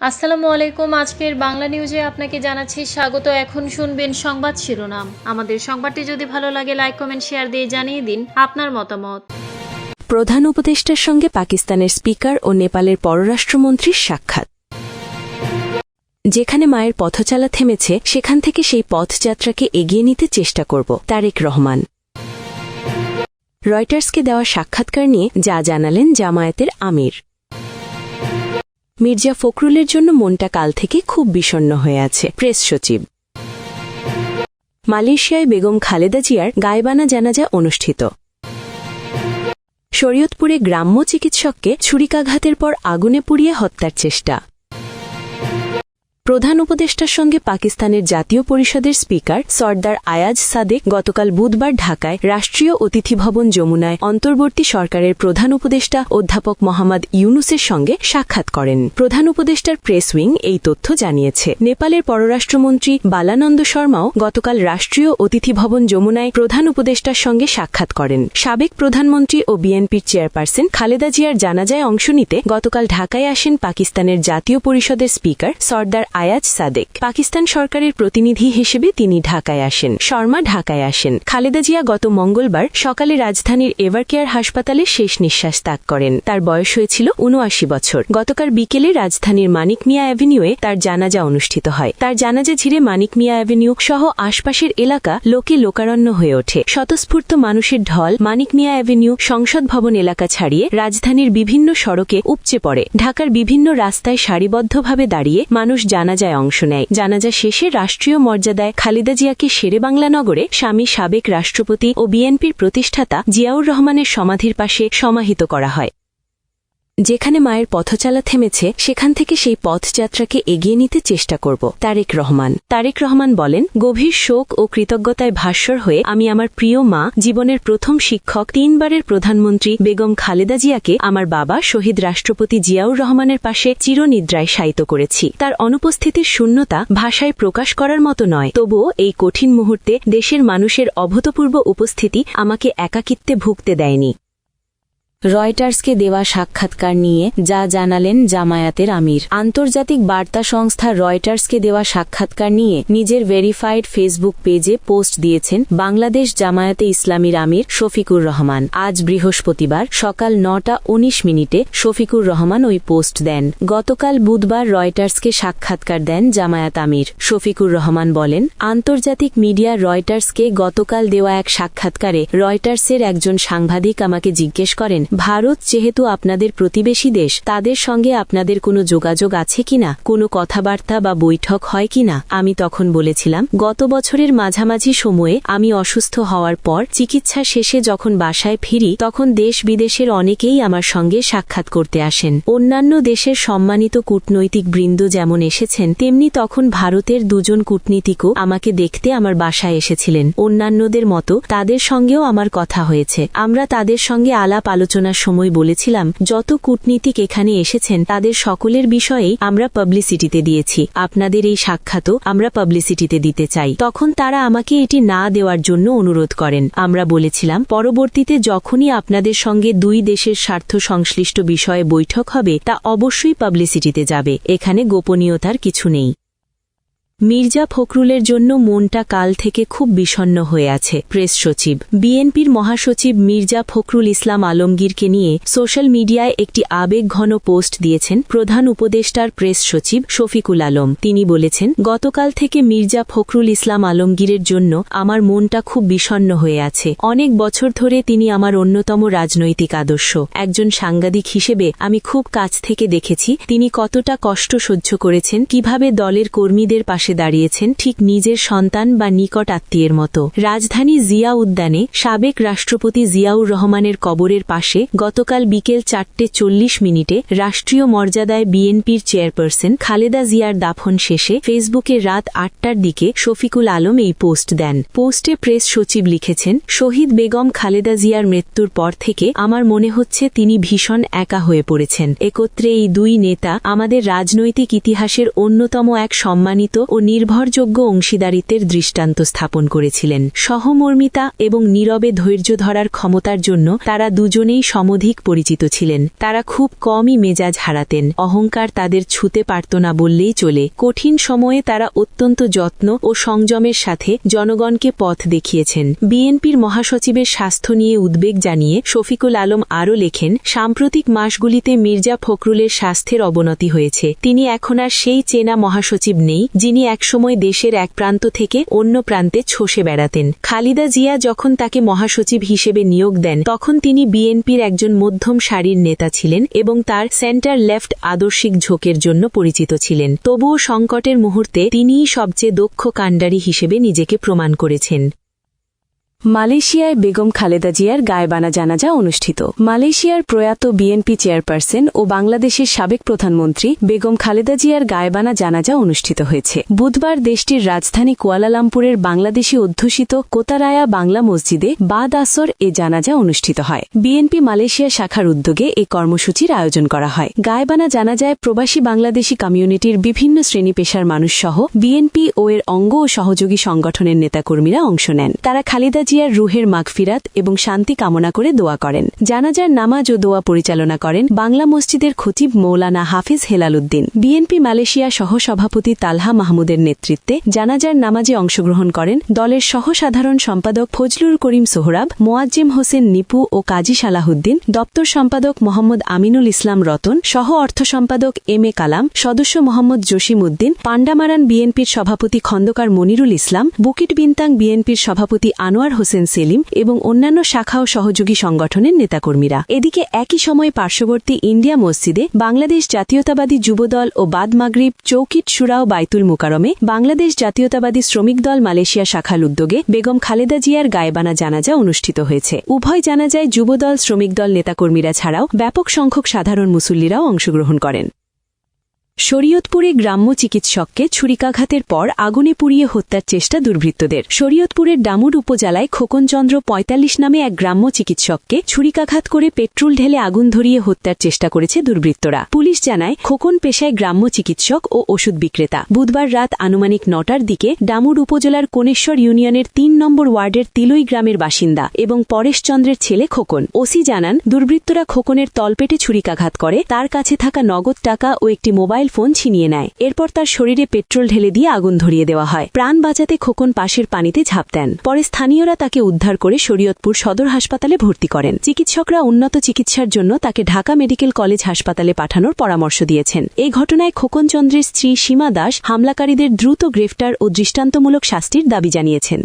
আসসালামু আলাইকুম। আজকের বাংলা নিউজে আপনাকে জানাচ্ছি স্বাগত। এখন শুনবেন সংবাদ শিরোনাম। আমাদের সংবাদটি যদি ভালো লাগে লাইক কমেন্ট শেয়ার দিয়ে জানিয়ে দিন আপনার মতামত। প্রধান উপদেষ্টার সঙ্গে পাকিস্তানের স্পিকার ও নেপালের পররাষ্ট্রমন্ত্রীর সাক্ষাৎ। যেখানে মায়ের পথচলা থেমেছে সেখান থেকে সেই পথযাত্রাকে এগিয়ে নিতে চেষ্টা করব, তারেক রহমান। রয়টার্সকে দেওয়া সাক্ষাৎকার নিয়ে যা জানালেন জামায়াতের আমির। মির্জা ফখরুলের জন্য মনটা কাল থেকে খুব বিষণ্ণ হয়ে আছে, প্রেস সচিব। মালয়েশিয়ায় বেগম খালেদা জিয়ার গায়েবানা জানাজা অনুষ্ঠিত। শরীয়তপুরে গ্রাম্য চিকিৎসককে ছুরিকাঘাতের পর আগুনে পুড়িয়ে হত্যার চেষ্টা। প্রধান উপদেষ্টার সঙ্গে পাকিস্তানের জাতীয় পরিষদের স্পিকার সর্দার আয়াজ সাদেক গতকাল বুধবার ঢাকায় রাষ্ট্রীয় অতিথি ভবন যমুনায় অন্তর্বর্তী সরকারের প্রধান উপদেষ্টা অধ্যাপক মোহাম্মদ ইউনুসের সঙ্গে সাক্ষাৎ করেন। প্রধান উপদেষ্টার প্রেস উইং এই তথ্য জানিয়েছে। নেপালের পররাষ্ট্রমন্ত্রী বালানন্দ শর্মাও গতকাল রাষ্ট্রীয় অতিথি ভবন যমুনায় প্রধান উপদেষ্টার সঙ্গে সাক্ষাৎ করেন। সাবেক প্রধানমন্ত্রী ও বিএনপির চেয়ারপারসন খালেদা জিয়ার জানাজায় অংশ নিতে গতকাল ঢাকায় আসেন পাকিস্তানের জাতীয় পরিষদের স্পিকার সর্দার আয়াজ সাদেক। পাকিস্তান সরকারের প্রতিনিধি হিসেবে তিনি ঢাকায় আসেন। শর্মা ঢাকায় আসেন। খালেদা জিয়া গত মঙ্গলবার সকালে রাজধানীর এভারকেয়ার হাসপাতালে শেষ নিঃশ্বাস ত্যাগ করেন। তার বয়স হয়েছিল ৭৯ বছর। গতকাল বিকেলে রাজধানীর মানিক মিয়া অ্যাভিনিউয়ে তার জানাজা অনুষ্ঠিত হয়। তার জানাজা ঘিরে মানিক মিয়া অ্যাভিনিউ সহ আশপাশের এলাকা লোকে লোকারণ্য হয়ে ওঠে। স্বতঃস্ফূর্ত মানুষের ঢল মানিক মিয়া অ্যাভিনিউ, সংসদ ভবন এলাকা ছাড়িয়ে রাজধানীর বিভিন্ন সড়কে উপচে পড়ে। ঢাকার বিভিন্ন রাস্তায় সারিবদ্ধভাবে দাঁড়িয়ে মানুষ জানাজায় অংশ নেয়। জানাজা শেষে রাষ্ট্রীয় মর্যাদায় খালেদা জিয়াকে শেরেবাংলা নগরে স্বামী সাবেক রাষ্ট্রপতি ও বিএনপির প্রতিষ্ঠাতা জিয়াউর রহমানের সমাধির পাশে সমাহিত করা হয়। যেখানে মায়ের পথচলা থেমেছে সেখান থেকে সেই পথযাত্রাকে এগিয়ে নিতে চেষ্টা করব, তারেক রহমান। তারেক রহমান বলেন, গভীর শোক ও কৃতজ্ঞতায় ভাস্বর হয়ে আমি আমার প্রিয় মা, জীবনের প্রথম শিক্ষক, ৩ বারের প্রধানমন্ত্রী বেগম খালেদা জিয়াকে আমার বাবা শহীদ রাষ্ট্রপতি জিয়াউর রহমানের পাশে চিরনিদ্রায় শায়িত করেছি। তার অনুপস্থিতির শূন্যতা ভাষায় প্রকাশ করার মতো নয়। তবুও এই কঠিন মুহূর্তে দেশের মানুষের অভূতপূর্ব উপস্থিতি আমাকে একাকিত্বে ভুগতে দেয়নি। রয়টার্সকে দেওয়া সাক্ষাৎকার নিয়ে যা জানালেন জামায়াতের আমির। আন্তর্জাতিক বার্তা সংস্থা রয়টার্সকে দেওয়া সাক্ষাৎকার নিয়ে নিজের ভেরিফাইড ফেসবুক পেজে পোস্ট দিয়েছেন বাংলাদেশ জামায়াতে ইসলামীর আমির শফিকুর রহমান। আজ বৃহস্পতিবার সকাল ৯টা ১৯ শফিকুর রহমান ওই পোস্ট দেন। গতকাল বুধবার রয়টার্সকে সাক্ষাৎকার দেন জামায়াত আমির। শফিকুর রহমান বলেন, আন্তর্জাতিক মিডিয়া রয়টার্সকে গতকাল দেওয়া এক সাক্ষাৎকারে রয়টার্সের একজন সাংবাদিক আমাকে জিজ্ঞেস করেন, ভারত যেহেতু আপনাদের প্রতিবেশী দেশ, তাদের সঙ্গে আপনাদের কোনো যোগাযোগ আছে কিনা, কোনো কথাবার্তা বা বৈঠক হয় কিনা। আমি তখন বলেছিলাম, গত বছরের মাঝামাঝি সময়ে আমি অসুস্থ হওয়ার পর চিকিৎসা শেষে যখন বাসায় ফিরি তখন দেশ বিদেশের অনেকেই আমার সঙ্গে সাক্ষাৎ করতে আসেন। অন্যান্য দেশের সম্মানিত কূটনৈতিক বৃন্দ যেমন এসেছেন, তেমনি তখন ভারতের ২জন কূটনীতিকও আমাকে দেখতে আমার বাসায় এসেছিলেন। অন্যান্যদের মতো তাদের সঙ্গেও আমার কথা হয়েছে। আমরা তাদের সঙ্গে আলাপ আলোচনার সময় বলেছিলাম, যত কূটনীতিক এখানে এসেছেন তাদের সকলের বিষয়েই আমরা পাবলিসিটিতে দিয়েছি। আপনাদের এই সাক্ষাৎও আমরা পাবলিসিটিতে দিতে চাই। তখন তারা আমাকে এটি না দেওয়ার জন্য অনুরোধ করেন। আমরা বলেছিলাম, পরবর্তীতে যখনই আপনাদের সঙ্গে ২ দেশের স্বার্থ সংশ্লিষ্ট বিষয়ে বৈঠক হবে তা অবশ্যই পাবলিসিটিতে যাবে। এখানে গোপনীয়তার কিছু নেই। মির্জা ফখরুলের জন্য মনটা কাল থেকে খুব বিষণ্ণ হয়ে আছে, প্রেস সচিব। বিএনপির মহাসচিব মির্জা ফখরুল ইসলাম আলমগীরকে নিয়ে সোশ্যাল মিডিয়ায় একটি আবেগঘন পোস্ট দিয়েছেন প্রধান উপদেষ্টার প্রেস সচিব শফিকুল আলম। তিনি বলেছেন, গতকাল থেকে মির্জা ফখরুল ইসলাম আলমগীরের জন্য আমার মনটা খুব বিষণ্ণ হয়ে আছে। অনেক বছর ধরে তিনি আমার অন্যতম রাজনৈতিক আদর্শ। একজন সাংবাদিক হিসেবে আমি খুব কাছ থেকে দেখেছি তিনি কতটা কষ্ট সহ্য করেছেন, কিভাবে দলের কর্মীদের পাশে দাঁড়িয়েছেন ঠিক নিজের সন্তান বা নিকট আত্মীয়ের মতো। রাজধানী জিয়া উদ্যানে সাবেক রাষ্ট্রপতি জিয়াউর রহমানের কবরের পাশে গতকাল বিকেল ৪টা ৪০ রাষ্ট্রীয় মর্যাদায় বিএনপির চেয়ারপারসন খালেদা জিয়ার দাফন শেষে ফেসবুকে রাত ৮টার দিকে শফিকুল আলম এই পোস্ট দেন। পোস্টে প্রেস সচিব লিখেছেন, শহীদ বেগম খালেদা জিয়ার মৃত্যুর পর থেকে আমার মনে হচ্ছে তিনি ভীষণ একা হয়ে পড়েছেন। একত্রে এই ২ নেতা আমাদের রাজনৈতিক ইতিহাসের অন্যতম এক সম্মানিত ও নির্ভরযোগ্য অংশীদারিত্বের দৃষ্টান্ত স্থাপন করেছিলেন। সহমর্মিতা এবং নীরবে ধৈর্য ধরার ক্ষমতার জন্য তারা দুজনেই সমধিক পরিচিত ছিলেন। তারা খুব কমই মেজাজ হারাতেন, অহংকার তাদের ছুঁতে পারত না বললেই চলে। কঠিন সময়ে তারা অত্যন্ত যত্ন ও সংযমের সাথে জনগণকে পথ দেখিয়েছেন। বিএনপির মহাসচিবের স্বাস্থ্য নিয়ে উদ্বেগ জানিয়ে শফিকুল আলম আরও লেখেন, সাম্প্রতিক মাসগুলিতে মির্জা ফখরুলের স্বাস্থ্যের অবনতি হয়েছে। তিনি এখন আর সেই চেনা মহাসচিব নেই যিনি একসময় দেশের এক প্রান্ত থেকে অন্য প্রান্তে ছসে বেড়াতেন। খালিদা জিয়া যখন তাকে মহাসচিব হিসেবে নিয়োগ দেন তখন তিনি বিএনপির একজন মধ্যম সারির নেতা ছিলেন এবং তার সেন্টার লেফট আদর্শিক ঝোঁকের জন্য পরিচিত ছিলেন। তবুও সংকটের মুহূর্তে তিনিই সবচেয়ে দক্ষ কাণ্ডারি হিসেবে নিজেকে প্রমাণ করেছেন। মালয়েশিয়ায় বেগম খালেদা জিয়ার গায়েবানা জানাজা অনুষ্ঠিত। মালয়েশিয়ার প্রয়াত বিএনপি চেয়ারপারসন ও বাংলাদেশের সাবেক প্রধানমন্ত্রী বেগম খালেদা জিয়ার গায়েবানা জানাজা অনুষ্ঠিত হয়েছে। বুধবার দেশটির রাজধানী কুয়ালালামপুরের বাংলাদেশি অধ্যুষিত কোতারায়া বাংলা মসজিদে বাদ আসর এ জানাজা অনুষ্ঠিত হয়। বিএনপি মালয়েশিয়া শাখার উদ্যোগে এ কর্মসূচির আয়োজন করা হয়। গায়েবানা জানাজায় প্রবাসী বাংলাদেশি কমিউনিটির বিভিন্ন শ্রেণী পেশার মানুষসহ বিএনপি ও এর অঙ্গ ও সহযোগী সংগঠনের নেতাকর্মীরা অংশ নেন। তারা খালেদা জিয়ার রুহের মাগফিরাত এবং শান্তি কামনা করে দোয়া করেন। জানাজার নামাজ ও দোয়া পরিচালনা করেন বাংলা মসজিদের খতিব মৌলানা হাফিজ হেলাল উদ্দিন। বিএনপি মালয়েশিয়া সহসভাপতি তালহা মাহমুদের নেতৃত্বে জানাজার নামাজে অংশগ্রহণ করেন দলের সহসাধারণ সম্পাদক ফজলুর করিম সোহরাব, মোয়াজ্জেম হোসেন নিপু ও কাজী সালাহুদ্দিন, দপ্তর সম্পাদক মোহাম্মদ আমিনুল ইসলাম রতন, সহ অর্থ সম্পাদক এম এ কালাম, সদস্য মোহাম্মদ জসিম উদ্দিন, পান্ডামারান বিএনপির সভাপতি খন্দকার মনিরুল ইসলাম, বুকিট বিনতাং বিএনপির সভাপতি আনোয়ার হোসেন সেলিম এবং অন্যান্য শাখা ও সহযোগী সংগঠনের নেতাকর্মীরা। এদিকে একই সময় পার্শ্ববর্তী ইন্ডিয়া মসজিদে বাংলাদেশ জাতীয়তাবাদী যুবদল ও বাদ মাগরিব চৌকিট শুরা ও বাইতুল মুকারমে বাংলাদেশ জাতীয়তাবাদী শ্রমিক দল মালয়েশিয়া শাখার উদ্যোগে বেগম খালেদা জিয়ার গায়েবানা জানাজা অনুষ্ঠিত হয়েছে। উভয় জানাজায় যুবদল শ্রমিক দল নেতাকর্মীরা ছাড়াও ব্যাপক সংখ্যক সাধারণ মুসল্লিরাও অংশগ্রহণ করেন। শরীয়তপুরে গ্রাম্য চিকিৎসককে ছুরিকাঘাতের পর আগুনে পুড়িয়ে হত্যার চেষ্টা দুর্বৃত্তদের। শরীয়তপুরের ডামুর উপজেলায় খোকনচন্দ্র ৪৫ নামে এক গ্রাম্য চিকিৎসককে ছুরিকাঘাত করে পেট্রোল ঢেলে আগুন ধরিয়ে হত্যার চেষ্টা করেছে দুর্বৃত্তরা। পুলিশ জানায়, খোকন পেশায় গ্রাম্য চিকিৎসক ও ওষুধ বিক্রেতা। বুধবার রাত আনুমানিক ৯টার দিকে ডামুর উপজেলার কোণেশ্বর ইউনিয়নের ৩ নম্বর ওয়ার্ডের তিলই গ্রামের বাসিন্দা এবং পরেশচন্দ্রের ছেলে খোকন। ওসি জানান, দুর্বৃত্তরা খোকনের তলপেটে ছুরিকাঘাত করে তার কাছে থাকা নগদ টাকা ও একটি মোবাইল ফোন ছিনিয়ে নেয়। এরপর তার শরীরে পেট্রোল ঢেলে দিয়ে আগুন ধরিয়ে দেওয়া হয়। প্রাণ বাঁচাতে খোকন পাশের পানিতে ঝাঁপ দেন। পরে স্থানীয়রা তাকে উদ্ধার করে শরীয়তপুর সদর হাসপাতালে ভর্তি করেন। চিকিৎসকরা উন্নত চিকিৎসার জন্য তাকে ঢাকা মেডিকেল কলেজ হাসপাতালে পাঠানোর পরামর্শ দিয়েছেন। এই ঘটনায় খোকন চন্দ্রের স্ত্রী সীমা দাস হামলাকারীদের দ্রুত গ্রেফতার ও দৃষ্টান্তমূলক শাস্তির দাবি জানিয়েছেন।